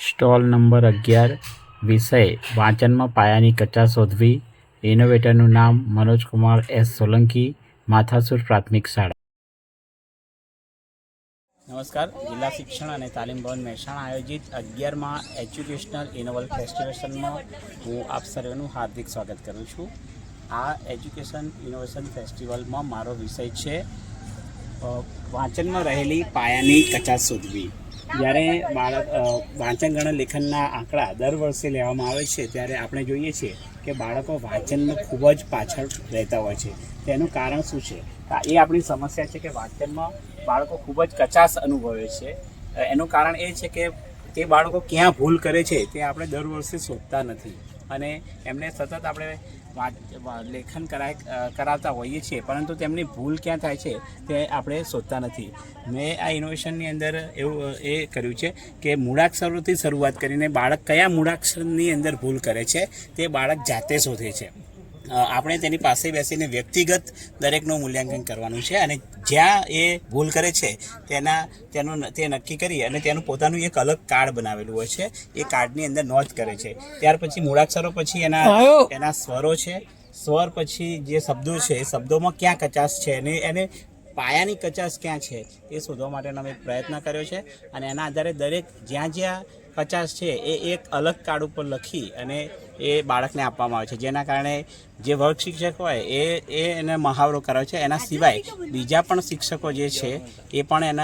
Stall number 11 વિષય વાંચનમાં પાયાની કચાશ શોધવી. ઇનોવેટરનું નામ મનોજકુમાર એસ સોલંકી, માથાસુર પ્રાથમિક શાળા. નમસ્કાર. જિલ્લા શિક્ષણ અને તાલીમ ભવન મહેસાણા આયોજિત 11મા એજ્યુકેશનલ ઇનોવલ ફેસ્ટિવલમાં હું આપ સર્વેનું હાર્દિક સ્વાગત કરું છું. આ એજ્યુકેશન ઇનોવેશન ફેસ્ટિવલમાં મારો વિષય છે વાંચનમાં રહેલી પાયાની કચાશ શોધવી. જ્યારે વાંચન ગણન લેખનના આંકડા દર વર્ષે લેવામાં આવે છે ત્યારે આપણે જોઈએ છીએ કે બાળકો વાંચનમાં ખૂબ જ પાછળ રહેતા હોય છે. તેનું કારણ શું છે? એ આપણી સમસ્યા છે કે વાંચનમાં બાળકો ખૂબ જ કચાશ અનુભવે છે. એનું કારણ એ છે કે તે બાળકો ક્યાં ભૂલ કરે છે તે આપણે દર વર્ષે શોધતા નથી અને એમને સતત આપણે લેખન કરાવતા હોઈએ છીએ, પરંતુ તેમની ભૂલ ક્યાં થાય છે તે આપણે શોધતા નથી. મેં આ ઇનોવેશનની અંદર એવું કર્યું છે કે મૂળાક્ષરોથી શરૂઆત કરીને બાળક કયા મૂળાક્ષરની અંદર ભૂલ કરે છે તે બાળક જાતે શોધે છે. આપણે તેની પાસે બેસીને વ્યક્તિગત દરેકનું મૂલ્યાંકન કરવાનું છે અને જ્યાં એ ભૂલ કરે છે તે નક્કી કરી અને તેનું પોતાનું એક અલગ કાર્ડ બનાવેલું હોય છે. એ કાર્ડની અંદર નોંધ કરે છે. ત્યાર પછી મૂળાક્ષરો પછી એના સ્વરો છે. સ્વર પછી જે શબ્દો છે એ શબ્દોમાં ક્યાં કચાશ છે અને એને પાયાની કચાશ ક્યાં છે એ શોધવા માટેનો મેં પ્રયત્ન કર્યો છે. અને એના આધારે દરેક જ્યાં કચાશ છે એ એક અલગ કાર્ડ ઉપર લખી અને એ બાળકને આપવામાં આવે છે. જેના કારણે જે વર્ગ શિક્ષક હોય એને મહાવરો કરાવે છે. એના સિવાય બીજા પણ શિક્ષકો જે છે એ પણ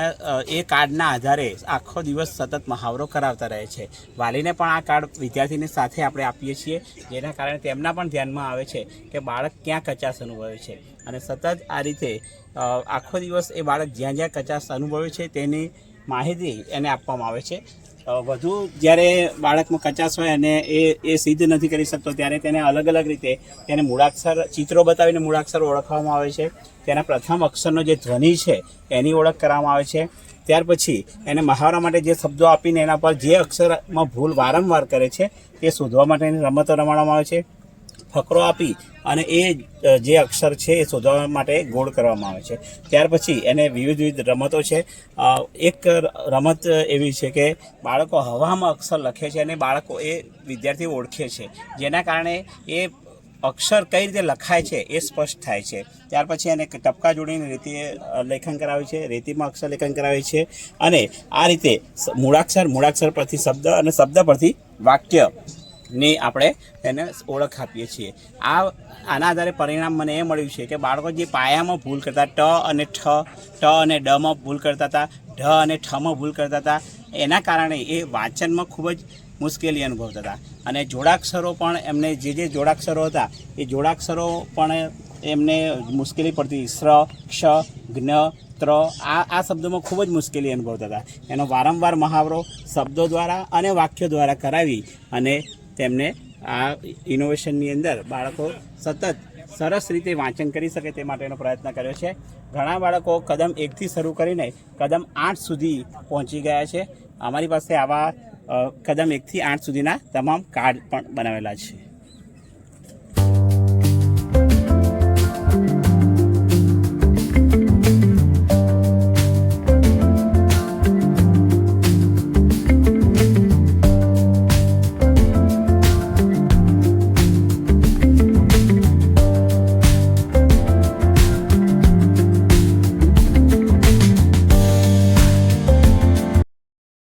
એ કાર્ડના આધારે આખો દિવસ સતત મહાવરો કરાવતા રહે છે. વાલીને પણ આ કાર્ડ વિદ્યાર્થીની સાથે આપણે આપીએ છીએ, જેના કારણે તેમના પણ ધ્યાનમાં આવે છે કે બાળક ક્યાં કચાશ અનુભવે છે. અને સતત આ રીતે આખો દિવસ એ બાળક જ્યાં કચાશ અનુભવે છે તેની માહિતી એને આપવામાં આવે છે. વધુ જ્યારે બાળકમાં કચાશ હોય અને એ સિદ્ધ નથી કરી શકતો ત્યારે તેને અલગ અલગ રીતે તેને મૂળાક્ષર ચિત્રો બતાવીને મૂળાક્ષર ઓળખવામાં આવે છે. તેના પ્રથમ અક્ષરનો જે ધ્વનિ છે એની ઓળખ કરવામાં આવે છે. ત્યાર પછી એને મહાવરા માટે જે શબ્દો આપીને એના પર જે અક્ષરમાં ભૂલ વારંવાર કરે છે તે શોધવા માટેની રમતો રમાડવામાં આવે છે. ફકરો આપી અને એ જે અક્ષર છે એ શોધવા માટે ગોળ કરવામાં આવે છે. ત્યાર પછી એને વિવિધ રમતો છે. એક રમત એવી છે કે બાળકો હવામાં અક્ષર લખે છે અને બાળકો એ વિદ્યાર્થીઓ ઓળખે છે, જેના કારણે એ અક્ષર કઈ રીતે લખાય છે એ સ્પષ્ટ થાય છે. ત્યાર પછી એને ટપકા જોડીને રેતી લેખન કરાવે છે, રેતીમાં અક્ષર લેખન કરાવે છે અને આ રીતે મૂળાક્ષર પરથી શબ્દ અને શબ્દ પરથી વાક્ય ની આપણે એને ઓળખ આપીએ છીએ. આના આધારે પરિણામ મને એ મળ્યું છે કે બાળકો જે પાયામાં ભૂલ કરતા ટ અને ડમાં ભૂલ કરતા હતા, ઢ અને ઠમાં ભૂલ કરતા હતા, એના કારણે એ વાંચનમાં ખૂબ જ મુશ્કેલી અનુભવતા હતા. અને જોડાક્ષરો પણ એમને જે જોડાક્ષરો હતા એ જોડાક્ષરો પણ એમને મુશ્કેલી પડતી. શ્ર, ક્ષ, જ્ઞ, ત્ર આ શબ્દોમાં ખૂબ જ મુશ્કેલી અનુભવતા હતા. એનો વારંવાર મહાવરો શબ્દો દ્વારા અને વાક્યો દ્વારા કરાવી અને તેમને આ ઇનોવેશનની અંદર બાળકો સતત સરસ રીતે વાંચન કરી શકે તે માટેનો પ્રયત્ન કર્યો છે. ઘણા બાળકો કદમ 1થી શરૂ કરીને કદમ 8 સુધી પહોંચી ગયા છે. અમારી પાસે આવા કદમ 1થી 8 સુધીના તમામ કાર્ડ પણ બનાવેલા છે.